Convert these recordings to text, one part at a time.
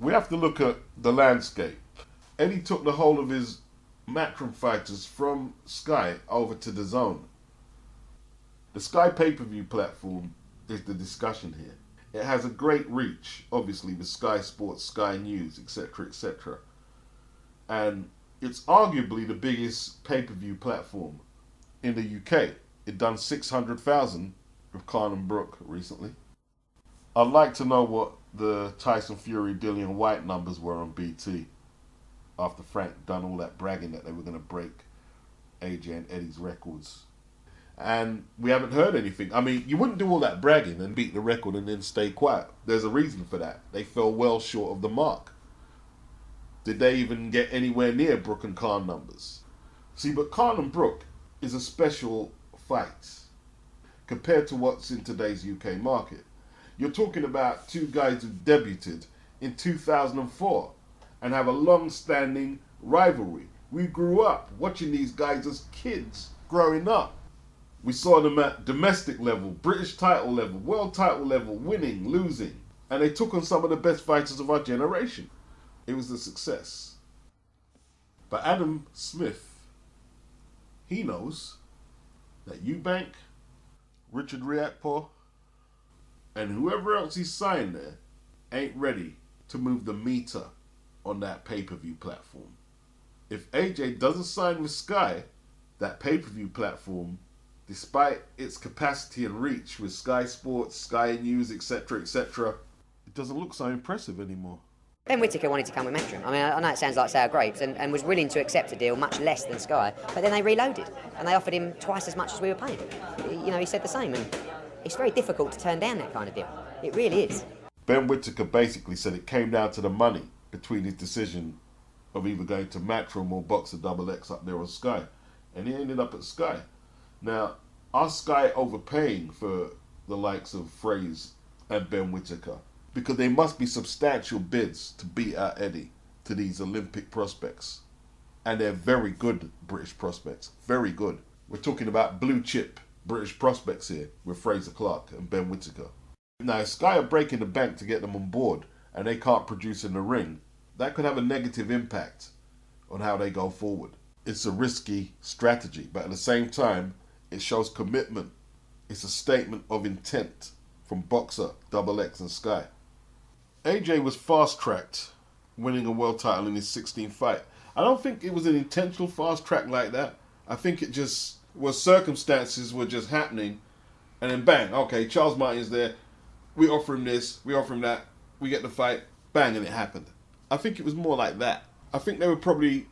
We have to look at the landscape. Eddie took the whole of his MATCHROOM fighters from Sky over to DAZN. The Sky pay-per-view platform is the discussion here. It has a great reach, obviously, with Sky Sports, Sky News, etc., etc. And it's arguably the biggest pay-per-view platform in the UK. It done 600,000 with Khan and Brook recently. I'd like to know what the Tyson Fury, Dillian White numbers were on BT after Frank done all that bragging that they were going to break AJ and Eddie's records. And we haven't heard anything. I mean, you wouldn't do all that bragging and beat the record and then stay quiet. There's a reason for that. They fell well short of the mark. Did they even get anywhere near Brook and Khan numbers? See, but Khan and Brook is a special fight compared to what's in today's UK market. You're talking about two guys who debuted in 2004 and have a long-standing rivalry. We grew up watching these guys as kids growing up. We saw them at domestic level, British title level, world title level, winning, losing. And they took on some of the best fighters of our generation. It was a success. But Adam Smith, he knows that Eubank, Richard Riakporhe, and whoever else he signed there ain't ready to move the meter on that pay-per-view platform. If AJ doesn't sign with Sky, that pay-per-view platform, despite its capacity and reach with Sky Sports, Sky News, etc., etc., it doesn't look so impressive anymore. Ben Whittaker wanted to come with MATCHROOM. I mean, I know it sounds like sour grapes, and was willing to accept a deal much less than Sky, but then they reloaded, and they offered him twice as much as we were paying. You know, he said the same, and it's very difficult to turn down that kind of deal. It really is. Ben Whittaker basically said it came down to the money between his decision of either going to MATCHROOM or Boxer XX up there on Sky, and he ended up at Sky. Now, are Sky overpaying for the likes of Fraze and Ben Whittaker? Because they must be substantial bids to beat out Eddie to these Olympic prospects. And they're very good British prospects. Very good. We're talking about blue chip British prospects here with Fraser Clark and Ben Whittaker. Now, if Sky are breaking the bank to get them on board and they can't produce in the ring, that could have a negative impact on how they go forward. It's a risky strategy, but at the same time, it shows commitment. It's a statement of intent from Boxer, XX and Sky. AJ was fast-tracked, winning a world title in his 16th fight. I don't think it was an intentional fast-track like that. I think it just was circumstances were just happening, and then bang, okay, Charles Martin's there, we offer him this, we offer him that, we get the fight, bang, and it happened. I think it was more like that. I think they were probably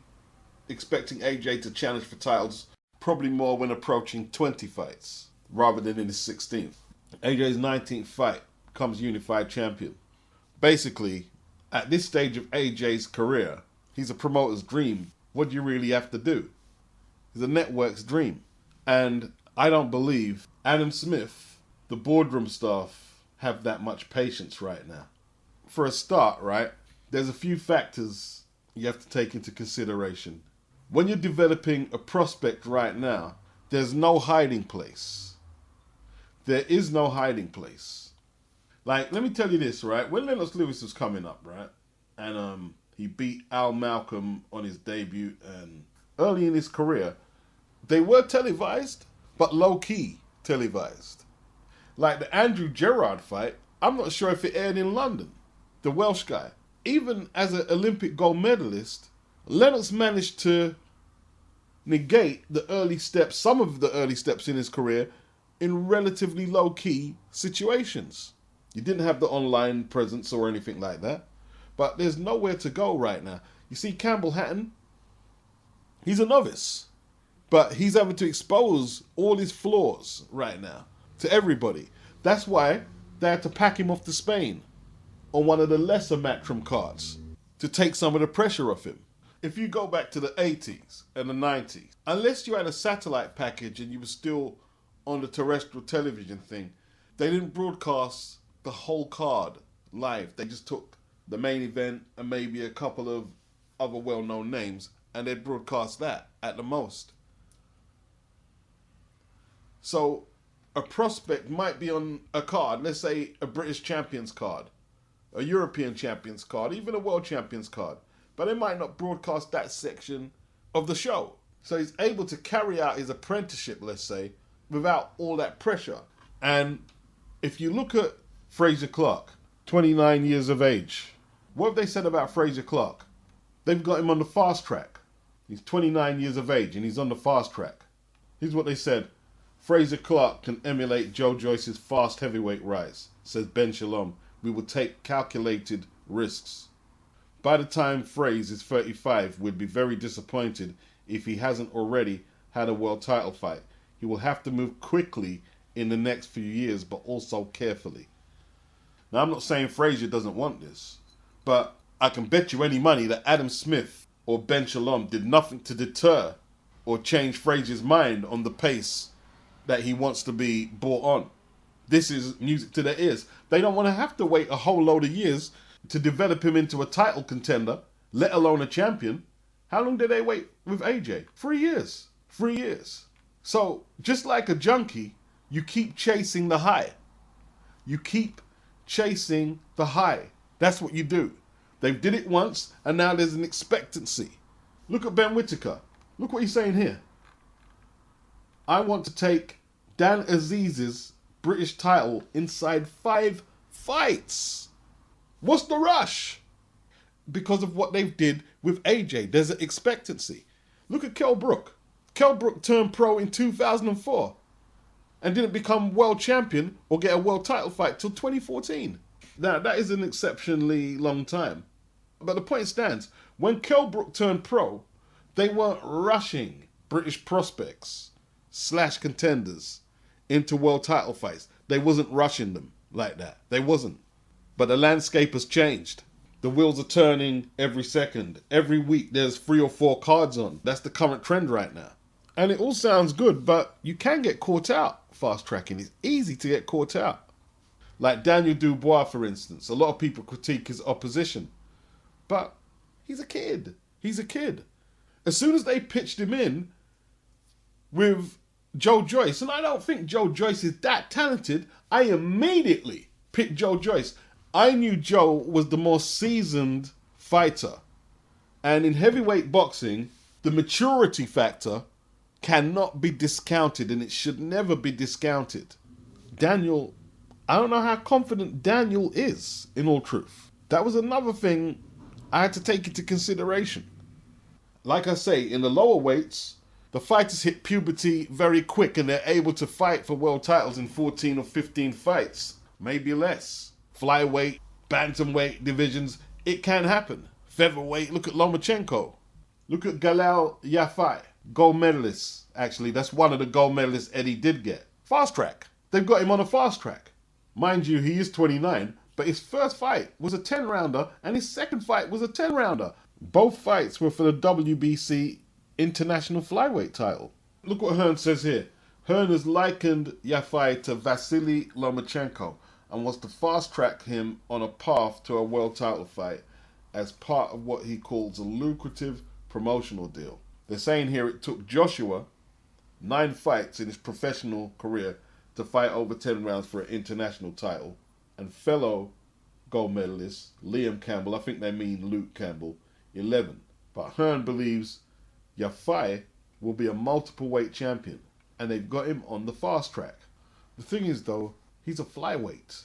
expecting AJ to challenge for titles probably more when approaching 20 fights, rather than in his 16th. AJ's 19th fight becomes unified champion. Basically, at this stage of AJ's career, he's a promoter's dream. What do you really have to do? He's a network's dream. And I don't believe Adam Smith, the boardroom staff, have that much patience right now. For a start, right, there's a few factors you have to take into consideration. When you're developing a prospect right now, there's no hiding place. There is no hiding place. Like, let me tell you this, right? When Lennox Lewis was coming up, right? And he beat Al Malcolm on his debut and early in his career, they were televised, but low-key televised. Like the Andrew Gerrard fight, I'm not sure if it aired in London. The Welsh guy. Even as an Olympic gold medalist, Lennox managed to negate the early steps, some of the early steps in his career, in relatively low-key situations. You didn't have the online presence or anything like that. But there's nowhere to go right now. You see, Campbell Hatton, he's a novice. But he's having to expose all his flaws right now to everybody. That's why they had to pack him off to Spain on one of the lesser MATCHROOM cards to take some of the pressure off him. If you go back to the 80s and the 90s, unless you had a satellite package and you were still on the terrestrial television thing, they didn't broadcast the whole card live. They just took the main event and maybe a couple of other well-known names and they'd broadcast that at the most. So a prospect might be on a card, let's say a British Champions card, a European Champions card, even a World Champions card. But they might not broadcast that section of the show. So he's able to carry out his apprenticeship, let's say, without all that pressure. And if you look at Fraser Clark, 29 years of age, what have they said about Fraser Clark? They've got him on the fast track. He's 29 years of age and he's on the fast track. Here's what they said. Fraser Clark can emulate Joe Joyce's fast heavyweight rise, says Ben Shalom. We will take calculated risks. By the time Fraser is 35, we'd be very disappointed if he hasn't already had a world title fight. He will have to move quickly in the next few years, but also carefully. Now, I'm not saying Fraser doesn't want this, but I can bet you any money that Adam Smith or Ben Shalom did nothing to deter or change Fraser's mind on the pace that he wants to be brought on. This is music to their ears. They don't want to have to wait a whole load of years to develop him into a title contender, let alone a champion. How long did they wait with AJ? 3 years. 3 years. So, just like a junkie, you keep chasing the high. You keep chasing the high. That's what you do. They did it once, and now there's an expectancy. Look at Ben Whittaker. Look what he's saying here. I want to take Dan Aziz's British title inside 5 fights. What's the rush? Because of what they did with AJ. There's an expectancy. Look at Kell Brook. Kell Brook turned pro in 2004 and didn't become world champion or get a world title fight till 2014. Now, that is an exceptionally long time. But the point stands, when Kell Brook turned pro, they weren't rushing British prospects / contenders into world title fights. They wasn't rushing them like that. They wasn't. But the landscape has changed. The wheels are turning every second. Every week there's 3 or 4 cards on. That's the current trend right now. And it all sounds good, but you can get caught out fast tracking. It's easy to get caught out. Like Daniel Dubois, for instance. A lot of people critique his opposition. But he's a kid. He's a kid. As soon as they pitched him in with Joe Joyce, and I don't think Joe Joyce is that talented, I immediately picked Joe Joyce. I knew Joe was the more seasoned fighter. And in heavyweight boxing, the maturity factor cannot be discounted, and it should never be discounted. Daniel, I don't know how confident Daniel is, in all truth. That was another thing I had to take into consideration. Like I say, in the lower weights, the fighters hit puberty very quick and they're able to fight for world titles in 14 or 15 fights, maybe less. Flyweight, bantamweight divisions, it can happen. Featherweight, look at Lomachenko. Look at Galal Yafai, gold medalist. Actually, that's one of the gold medalists Eddie did get. Fast track. They've got him on a fast track. Mind you, he is 29, but his first fight was a 10-rounder and his second fight was a 10-rounder. Both fights were for the WBC International Flyweight title. Look what Hearn says here. Hearn has likened Yafai to Vasily Lomachenko and wants to fast-track him on a path to a world title fight as part of what he calls a lucrative promotional deal. They're saying here it took Joshua 9 fights in his professional career to fight over 10 rounds for an international title, and fellow gold medalist Liam Campbell, I think they mean Luke Campbell, 11. But Hearn believes Yafai will be a multiple weight champion, and they've got him on the fast track. The thing is though, he's a flyweight.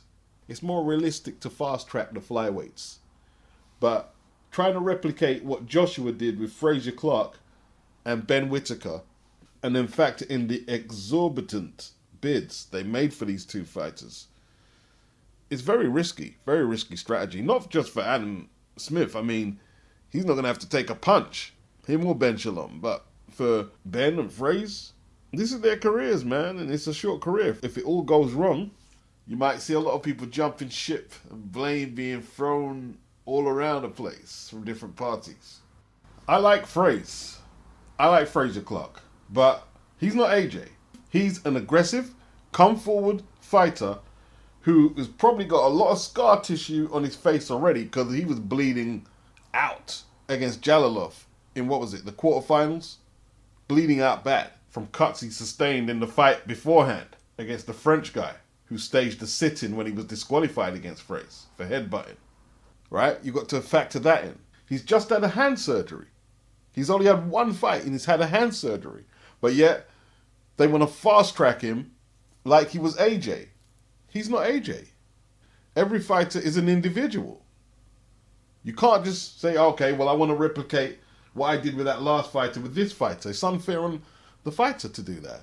It's more realistic to fast track the flyweights. But trying to replicate what Joshua did with Fraser Clark and Ben Whittaker, and in fact in the exorbitant bids they made for these two fighters, it's very risky strategy. Not just for Adam Smith. I mean, he's not going to have to take a punch, him or Ben Shalom. But for Ben and Fraser, this is their careers, man, and it's a short career. If it all goes wrong, you might see a lot of people jumping ship and blame being thrown all around the place from different parties. I like Fraser. I like Fraser Clark, but he's not AJ. He's an aggressive, come-forward fighter who has probably got a lot of scar tissue on his face already because he was bleeding out against Jalilov in, what was it, the quarterfinals? Bleeding out bad from cuts he sustained in the fight beforehand against the French guy who staged a sit-in when he was disqualified against Fraser for headbutting. right? You got to factor that in. He's just had a hand surgery. He's only had one fight and he's had a hand surgery. But yet, they want to fast track him like he was AJ. He's not AJ. Every fighter is an individual. You can't just say, okay, well, I want to replicate what I did with that last fighter with this fighter. It's unfair on the fighter to do that.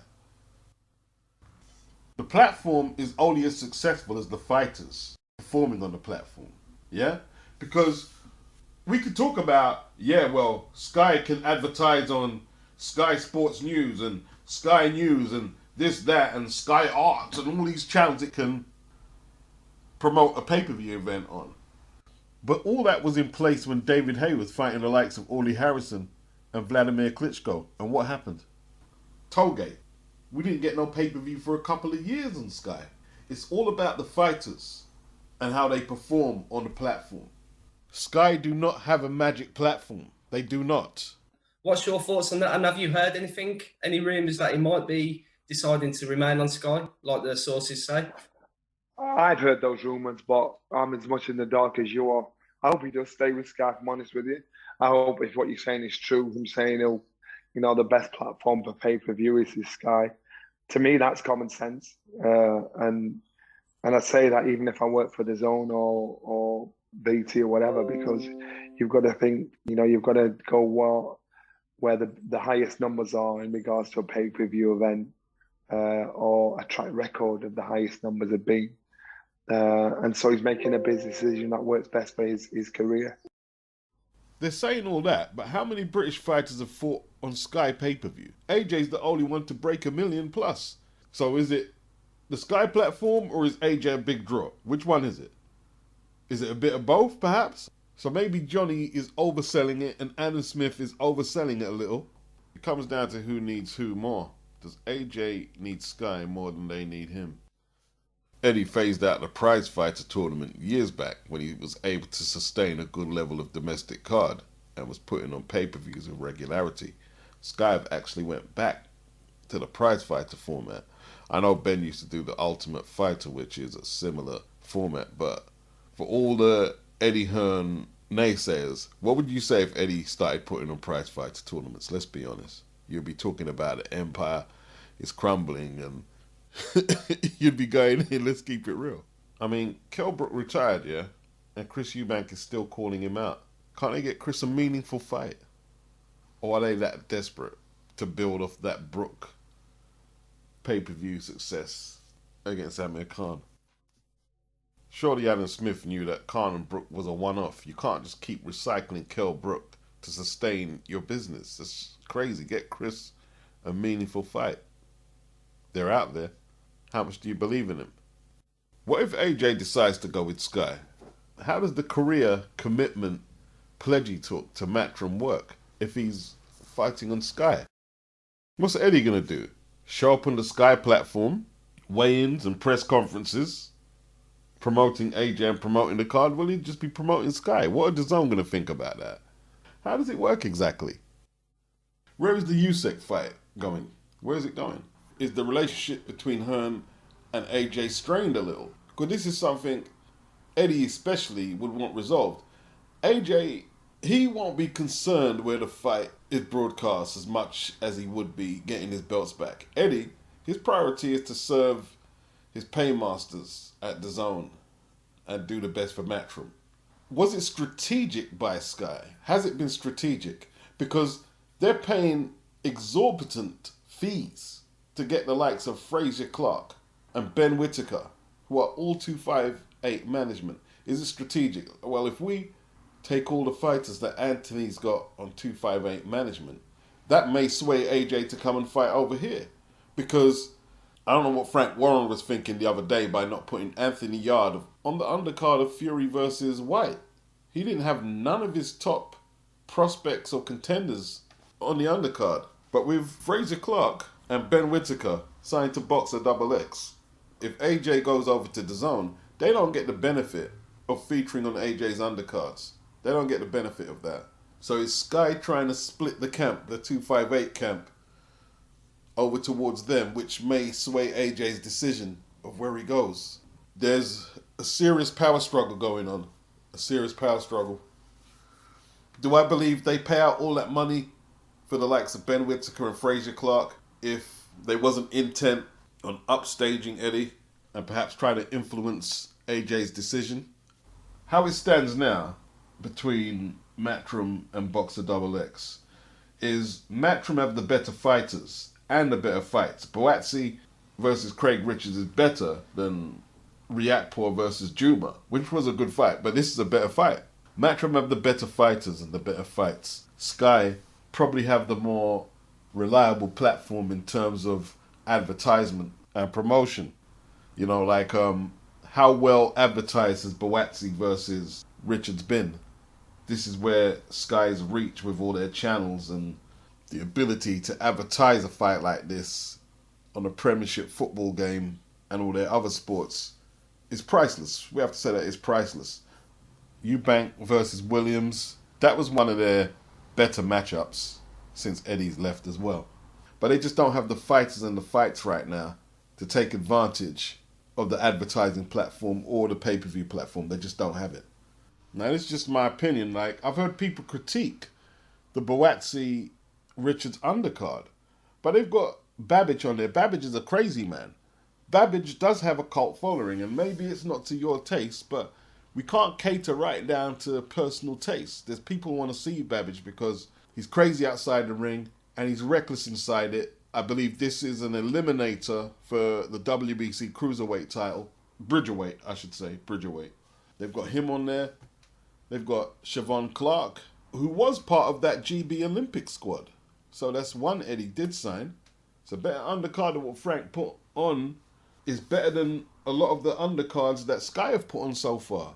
The platform is only as successful as the fighters performing on the platform. Yeah? Because we could talk about, yeah, well, Sky can advertise on Sky Sports News and Sky News and this, that, and Sky Arts and all these channels it can promote a pay-per-view event on. But all that was in place when David Haye was fighting the likes of Orly Harrison and Vladimir Klitschko. And what happened? Tollgate. We didn't get no pay-per-view for a couple of years on Sky. It's all about the fighters and how they perform on the platform. Sky do not have a magic platform. They do not. What's your thoughts on that? And have you heard anything, any rumours that he might be deciding to remain on Sky, like the sources say? I've heard those rumours, but I'm as much in the dark as you are. I hope he does stay with Sky, if I'm honest with you. I hope if what you're saying is true, I'm saying the best platform for pay-per-view is Sky. To me, that's common sense. And I say that even if I work for DAZN or BT or whatever, because you've got to think, you've got to go where the highest numbers are in regards to a pay-per-view event or a track record of the highest numbers have been. And so he's making a business decision that works best for his career. They're saying all that, but how many British fighters have fought on Sky pay-per-view? AJ's the only one to break 1 million plus. So is it the Sky platform or is AJ a big draw? Which one is it? Is it a bit of both, perhaps? So maybe Johnny is overselling it and Adam Smith is overselling it a little. It comes down to who needs who more. Does AJ need Sky more than they need him? Eddie phased out the prize fighter tournament years back when he was able to sustain a good level of domestic card and was putting on pay-per-views with regularity. Sky actually went back to the prize fighter format. I know Ben used to do the Ultimate Fighter, which is a similar format, but for all the Eddie Hearn naysayers, what would you say if Eddie started putting on prize fighter tournaments? Let's be honest. You'd be talking about an empire is crumbling and you'd be going in, let's keep it real. I mean, Kell Brook retired, yeah? And Chris Eubank is still calling him out. Can't they get Chris a meaningful fight? Or are they that desperate to build off that Brook pay-per-view success against Amir Khan? Surely Adam Smith knew that Khan and Brook was a one-off. You can't just keep recycling Kell Brook to sustain your business. That's crazy. Get Chris a meaningful fight. They're out there. How much do you believe in him? What if AJ decides to go with Sky? How does the career commitment pledge he took to MATCHROOM work if he's fighting on Sky? What's Eddie going to do? Show up on the Sky platform, weigh-ins and press conferences, promoting AJ and promoting the card? Will he just be promoting Sky? What are DAZN going to think about that? How does it work exactly? Where is the Usyk fight going? Where is it going? Is the relationship between Hearn and AJ strained a little? Because this is something Eddie especially would want resolved. AJ, he won't be concerned where the fight is broadcast as much as he would be getting his belts back. Eddie, his priority is to serve his paymasters at DAZN and do the best for MATCHROOM. Was it strategic by Sky? Has it been strategic? Because they're paying exorbitant fees to get the likes of Frazier Clark and Ben Whittaker, who are all 258 management. Is it strategic? Well, if we take all the fighters that Anthony's got on 258 management, that may sway AJ to come and fight over here. Because I don't know what Frank Warren was thinking the other day by not putting Anthony Yard on the undercard of Fury versus White. He didn't have none of his top prospects or contenders on the undercard. But with Frazier Clark and Ben Whittaker signed to Boxer XX, if AJ goes over to DAZN, they don't get the benefit of featuring on AJ's undercards. They don't get the benefit of that. So is Sky trying to split the camp, the 258 camp, over towards them, which may sway AJ's decision of where he goes? There's a serious power struggle going on a serious power struggle. Do I believe they pay out all that money for the likes of Ben Whittaker and Fraser Clark if they wasn't intent on upstaging Eddie and perhaps trying to influence AJ's decision? How it stands now between Matchroom and Boxer XX is Matchroom have the better fighters and the better fights. Boatsi versus Craig Richards is better than Riakporhe versus Juma, which was a good fight, but this is a better fight. Matchroom have the better fighters and the better fights. Sky probably have the more reliable platform in terms of advertisement and promotion. You know, like how well advertised has Boatsi versus Richards been? This is where Sky's reach with all their channels and the ability to advertise a fight like this on a Premiership football game and all their other sports is priceless. We have to say that it's priceless. Eubank versus Williams, that was one of their better matchups since Eddie's left as well. But they just don't have the fighters and the fights right now to take advantage of the advertising platform or the pay-per-view platform. They just don't have it. Now, this is just my opinion. Like, I've heard people critique the Boatsi Richards undercard, but they've got Babbage on there. Babbage is a crazy man. Babbage does have a cult following, and maybe it's not to your taste, but we can't cater right down to personal taste. There's people who want to see Babbage because he's crazy outside the ring and he's reckless inside it. I believe this is an eliminator for the WBC Cruiserweight title. Bridgerweight, I should say. Bridgerweight. They've got him on there. They've got Siobhan Clark, who was part of that GB Olympic squad. So that's one Eddie did sign. It's a better undercard than what Frank put on. Is better than a lot of the undercards that Sky have put on so far.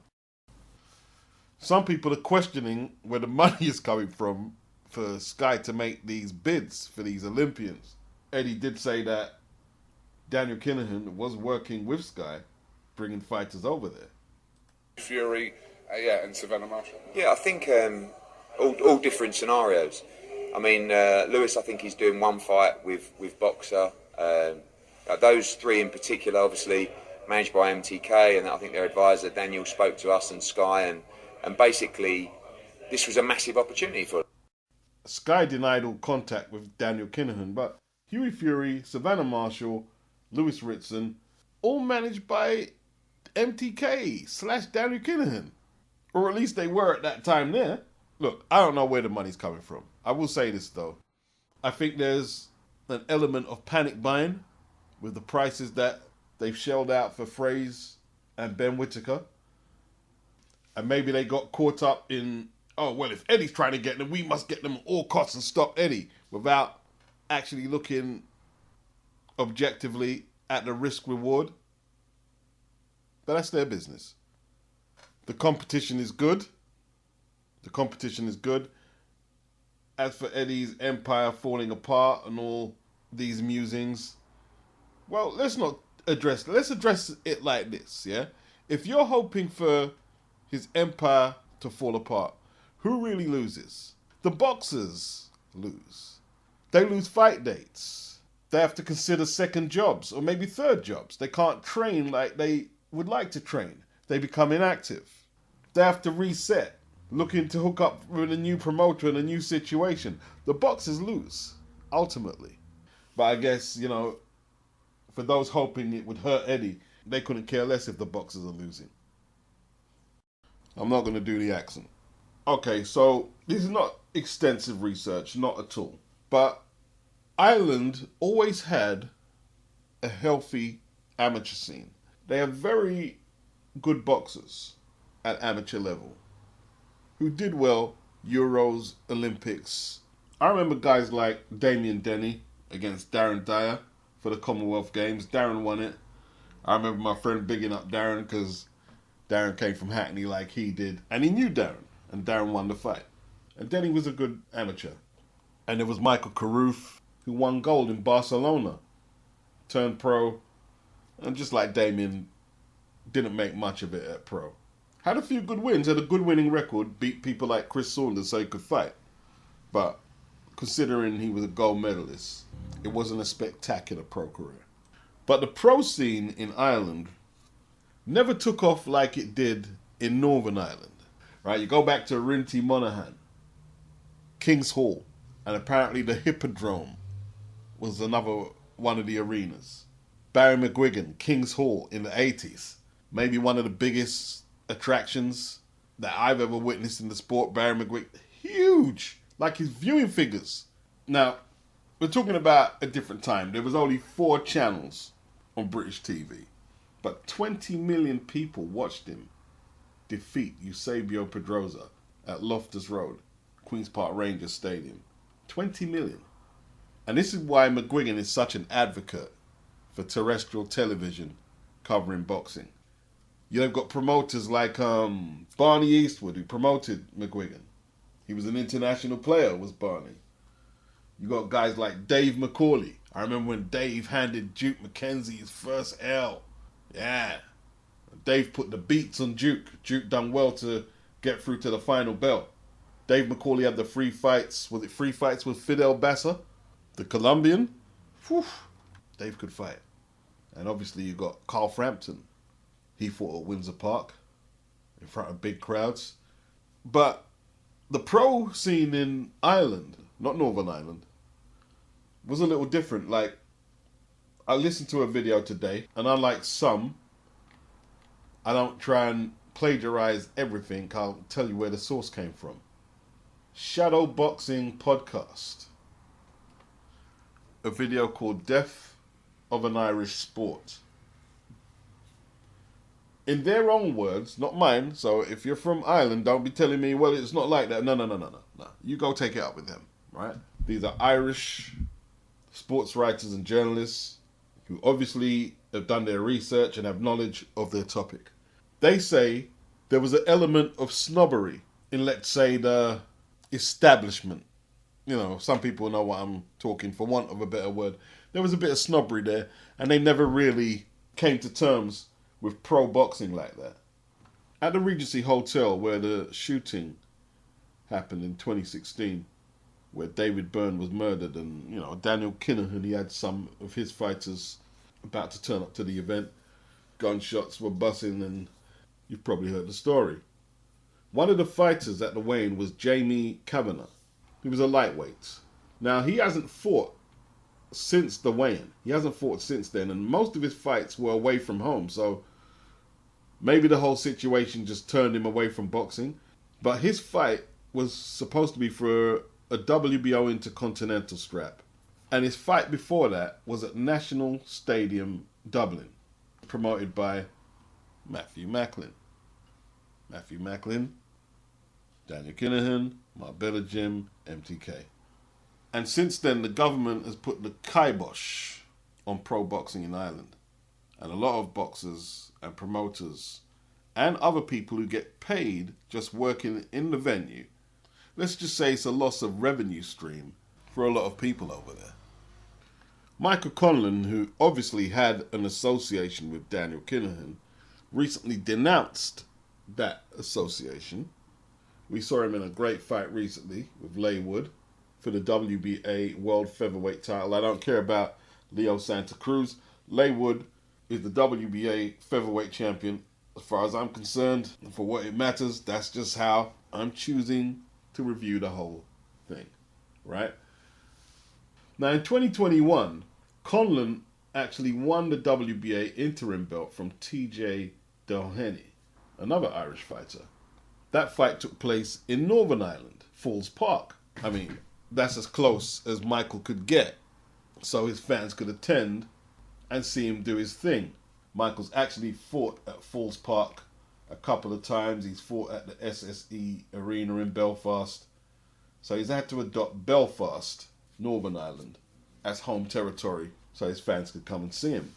Some people are questioning where the money is coming from for Sky to make these bids for these Olympians. Eddie did say that Daniel Kinahan was working with Sky, bringing fighters over there. Fury, and Savannah Marshall. Yeah, I think all different scenarios. I mean, Lewis, I think he's doing one fight with Boxer. Those three in particular, obviously managed by MTK, and I think their advisor Daniel spoke to us and Sky, and basically this was a massive opportunity for them. Sky denied all contact with Daniel Kinahan, but Hughie Fury, Savannah Marshall, Lewis Ritson, all managed by MTK / Daniel Kinahan. Or at least they were at that time there. Look, I don't know where the money's coming from. I will say this though. I think there's an element of panic buying with the prices that they've shelled out for Fraze and Ben Whittaker. And maybe they got caught up in, oh, well, if Eddie's trying to get them, we must get them at all costs and stop Eddie, without actually looking objectively at the risk-reward. But that's their business. The competition is good. The competition is good. As for Eddie's empire falling apart and all these musings, well, let's address it like this, yeah? If you're hoping for his empire to fall apart, who really loses? The boxers lose. They lose fight dates. They have to consider second jobs or maybe third jobs. They can't train like they would like to train. They become inactive. They have to reset, looking to hook up with a new promoter in a new situation. The boxers lose, ultimately. But I guess, for those hoping it would hurt Eddie, they couldn't care less if the boxers are losing. I'm not going to do the accent. Okay, so this is not extensive research, not at all. But Ireland always had a healthy amateur scene. They have very good boxers at amateur level who did well, Euros, Olympics. I remember guys like Damien Denny against Darren Dyer for the Commonwealth Games. Darren won it. I remember my friend bigging up Darren because Darren came from Hackney like he did. And he knew Darren. And Darren won the fight. And Denny was a good amateur. And there was Michael Carruth, who won gold in Barcelona. Turned pro. And just like Damien, didn't make much of it at pro. Had a few good wins, had a good winning record, beat people like Chris Saunders so he could fight. But considering he was a gold medalist, it wasn't a spectacular pro career. But the pro scene in Ireland never took off like it did in Northern Ireland. Right, you go back to Rinty Monaghan, King's Hall, and apparently the Hippodrome was another one of the arenas. Barry McGuigan, King's Hall in the 80s. Maybe one of the biggest attractions that I've ever witnessed in the sport. Barry McGuigan, huge, like his viewing figures. Now, we're talking about a different time. There was only 4 channels on British TV, but 20 million people watched him defeat Eusebio Pedrosa at Loftus Road, Queen's Park Rangers Stadium. 20 million. And this is why McGuigan is such an advocate for terrestrial television covering boxing. You've got promoters like Barney Eastwood, who promoted McGuigan. He was an international player, was Barney. You got guys like Dave McCauley. I remember when Dave handed Duke McKenzie his first L. Yeah. Dave put the beats on Duke. Duke done well to get through to the final belt. Dave McCauley had the 3 fights. Was it 3 fights with Fidel Bassa, the Colombian? Whew. Dave could fight. And obviously you got Carl Frampton. He fought at Windsor Park in front of big crowds. But the pro scene in Ireland, not Northern Ireland, was a little different. Like, I listened to a video today, and unlike some, I don't try and plagiarize everything. I'll tell you where the source came from. Shadow Boxing Podcast. A video called Death of an Irish Sport. In their own words, not mine, so if you're from Ireland, don't be telling me, well, it's not like that. No. You go take it up with them, right? These are Irish sports writers and journalists who obviously have done their research and have knowledge of their topic. They say there was an element of snobbery in, let's say, the establishment. You know, some people know what I'm talking, for want of a better word. There was a bit of snobbery there, and they never really came to terms with pro boxing like that. At the Regency Hotel, where the shooting happened in 2016, where David Byrne was murdered, and, you know, Daniel Kinahan, he had some of his fighters about to turn up to the event. Gunshots were buzzing, and you've probably heard the story. One of the fighters at the weigh-in was Jamie Kavanagh. He was a lightweight. Now, he hasn't fought since the weigh-in. He hasn't fought since then, and most of his fights were away from home, so maybe the whole situation just turned him away from boxing. But his fight was supposed to be for a WBO Intercontinental strap. And his fight before that was at National Stadium, Dublin, promoted by Matthew Macklin. Matthew Macklin, Daniel Kinahan, Marbella Jim, MTK. And since then, the government has put the kibosh on pro boxing in Ireland. And a lot of boxers and promoters and other people who get paid just working in the venue, let's just say it's a loss of revenue stream for a lot of people over there. Michael Conlon, who obviously had an association with Daniel Kinahan, recently denounced that association. We saw him in a great fight recently with Laywood for the WBA World Featherweight title. I don't care about Leo Santa Cruz. Laywood is the WBA Featherweight champion. As far as I'm concerned, for what it matters, that's just how I'm choosing to review the whole thing, right? Now, in 2021, Conlon actually won the WBA interim belt from TJ Doheny, another Irish fighter. That fight took place in Northern Ireland, Falls Park. I mean, that's as close as Michael could get, so his fans could attend and see him do his thing. Michael's actually fought at Falls Park a couple of times. He's fought at the SSE Arena in Belfast. So he's had to adopt Belfast, Northern Ireland, as home territory so his fans could come and see him.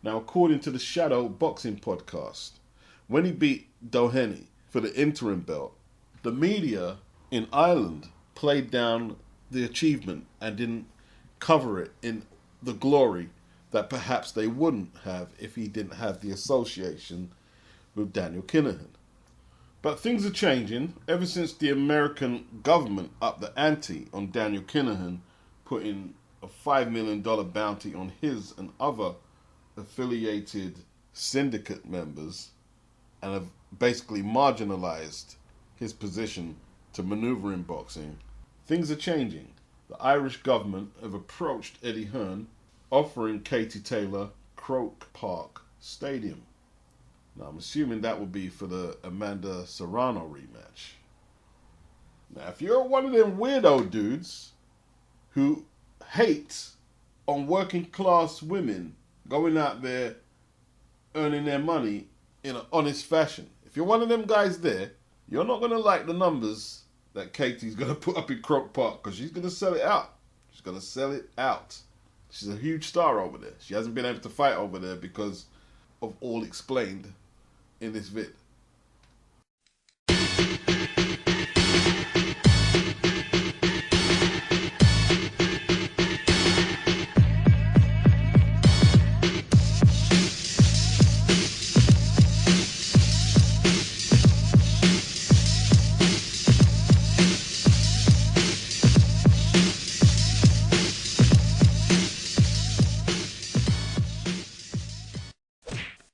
Now, according to the Shadow Boxing Podcast, when he beat Doheny for the interim belt, the media in Ireland played down the achievement and didn't cover it in the glory that perhaps they wouldn't have if he didn't have the association with Daniel Kinahan. But things are changing ever since the American government upped the ante on Daniel Kinahan, putting a $5 million bounty on his and other affiliated syndicate members, and have basically marginalized his position to maneuver in boxing, things are changing. The Irish government have approached Eddie Hearn, offering Katie Taylor Croke Park Stadium. Now, I'm assuming that would be for the Amanda Serrano rematch. Now, if you're one of them weirdo dudes who hate on working class women going out there earning their money in an honest fashion, if you're one of them guys there, you're not going to like the numbers that Katie's going to put up in Croke Park, because she's going to sell it out. She's going to sell it out. She's a huge star over there. She hasn't been able to fight over there because of all explained in this vid.